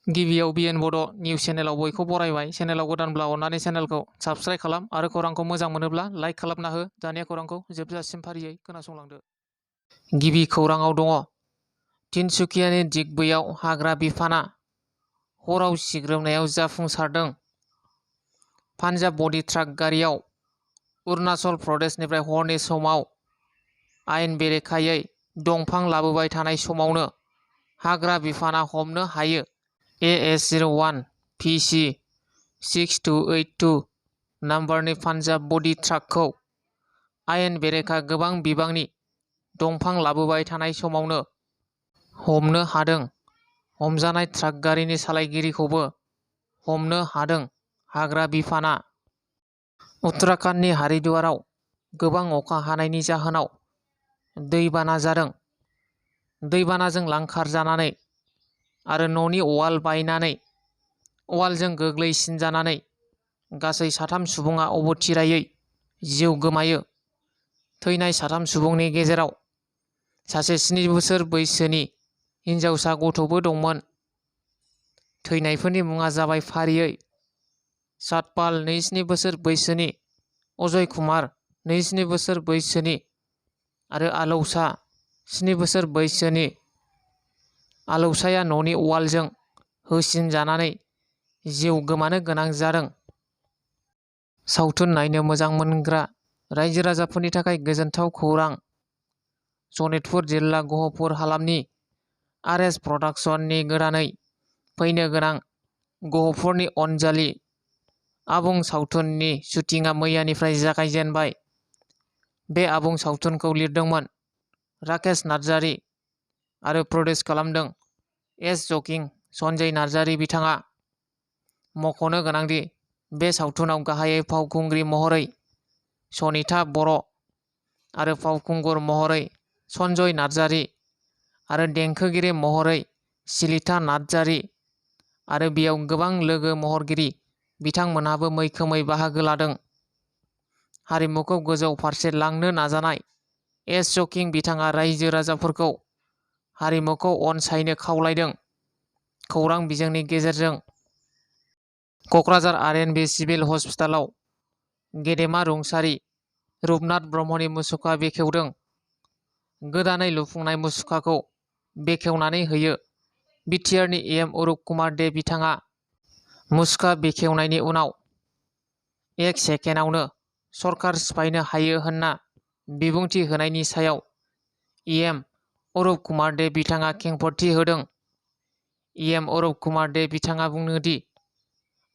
गिबियाव बिएन बड' निउस चेनेलाव बयखौ बरायबाय। चेनेलाव गोदानब्ला अननानै चेनेलखौ साबस्क्राइब खालाम आरो खौरांखौ मोजां मोनोब्ला लाइक खालामना हो। दानिया खौरांखौ जोबजासिम फारियै खोनासंलांदो। गिबि खौराङाव दङ। तिनसुकियानि दिगबैयाव हाग्रा बिफानआ हराव सिग्रोमनायाव जाफुंसारदों। पान्जाब बडि ट्राक गारियाव अरुणाचल प्रदेशनिफ्राय हरनि समाव आयेन बेरेखायै दंफां लाबोबाय थानाय समावनो हाग्रा बिफानआ हमनो हायो। AS01 PC 6282 नाम्बारनि पान्जाब बडि ट्राकखौ आयेन बेरेखा गोबां बिबांनि दंफां लाबोबाय थानाय समावनो हमनो हादों। हमजानाय ट्राक गारिनि सालायगिरिखौबो हमनो हादों हाग्रा बिफानआ। उत्तराखन्डनि हारिद्वाराव गोबां अखा हानायनि जाहोनाव दैबाना जादों। दैबानाजों लांखार जानानै आरो न'नि वाल बायनानै वालजों गोग्लैसिनजानानै गासै 3 सुबुङा अबथिरायै जिउ गोमायो। थैनाय 3 सुबुंनि गेजेराव सासे 7 बोसोर बैसोनि हिनजावसा गथ'बो दंमोन। थैनायफोरनि मुङा जाबाय फारियै सतपाल 27 बोसोर बैसोनि, अजय कुमार 27 बोसोर बैसोनि आरो आलौसा 7 बोसोर बैसोनि। आलौसाया न'नि वालजों होसिनजानानै जिउ गोमानो गोनां जादों। सावथुन नायनो मोजां मोनग्रा रायजो राजाफोरनि थाखाय गोजोनथाव खौरां। सनितपुर जिल्ला गहपुर हालामनि RS प्रडाक्शननि गोदानै फैनो गोनां गहपुरनि अनजालि आबुं सावथुननि शुटिंआ मैयानिफ्राय जागायजेनबाय। बे आबुं सावथुनखौ लिरदोंमोन राकेश नार्जारी आरो प्रडिउस खालामदों एस जकिं सन्जय नार्जारी बिथाङा। मख'नो गोनांदि बे सावथुनाव गाहायै फावखुंग्रि महरै सनिता बर' आरो फावखुंगुर महरै सन्जय नार्जारी आरो देंखोगिरि महरै सिलिता नार्जारी आरो बेयाव गोबां लोगो महरगिरि बिथांमोनहाबो मैखोमै बाहागो लादों। हारिमुखौ गोजौ फारसे लांनो नाजानाय एस जकिं बिथाङा रायजो राजाफोरखौ हारिमुखौ अनसायनो खावलायदों। खौरां बिजोंनि गेजेरजों क'क्राझार RNB सिभिल हस्पिटालाव गेदेमा रुंसारि रुपनाथ ब्रह्मनि मुसुखा बेखेवदों। गोदानै लुफुंनाय मुसुखाखौ बेखेवनानै होयो बिटिआरनि EM अरुप कुमार दे बिथाङा। मुसुखा बेखेवनायनि उनाव 1 सेकेन्डआवनो सरकार सिफायनो हायो होनना बिबुंथि होनायनि सायाव EM अरुप कुमार दे बिथाङा खेंफोरथि होदों। EM अरुप कुमार दे बिथाङा बुङो दि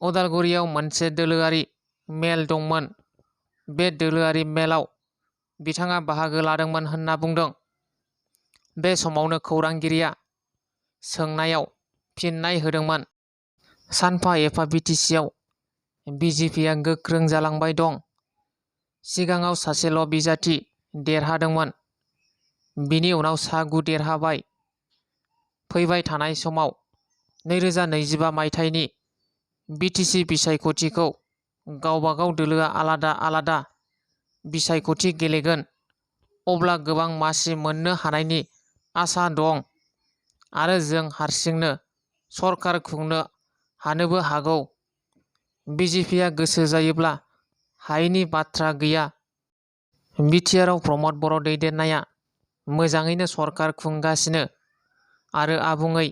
उदालगुरियाव मोनसे दोलोआरि मेल दंमोन। बे दोलोआरि मेलाव बिथाङा बाहागो लादोंमोन होनना बुंदों। बे समावनो खौरांगिरिया सोंनायाव फिननाय होदोंमोन। सानफा एफा BTCआव BJPआ गोख्रों जालांबाय दं। सिगाङाव सासेल' बिजाथि देरहादोंमोन, बिनि उनाव सा 9 देरहाबाय। फैबाय थानाय समाव 2025 मायथाइनि BTC बिसायख'थिखौ गावबागाव दोलोआ आलादा आलादा बिसायख'थि गेलेगोन। अब्ला गोबां मासि मोननो हानायनि आसा दं आरो जों हारसिंनो सरकार खुंनो हानोबो हागौ। BJPआ गोसो जायोब्ला हायैनि बाथ्रा गैया। बिटिआरआव प्रमद बर' दैदेननाया मोजाङैनो सरकार खुंगासिनो आरो आबुङै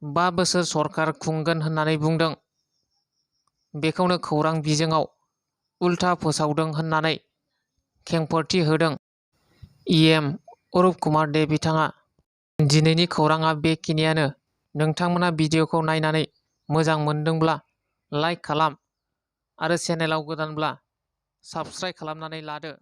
5 बोसोर सरकार खुंगोन होननानै बुंदों। बेखौनो खौरां बिजोङाव उल्था फोसावदों होननानै खेंफोरथि होदों EM अरुप कुमार दे बिथाङा। दिनैनि खौराङा बेखिनियानो। नोंथांमोना भिडिअखौ नायनानै मोजां मोनदोंब्ला लाइक खालाम आरो चेनेलाव गोदानब्ला साबस्क्राइब खालामनानै लादो।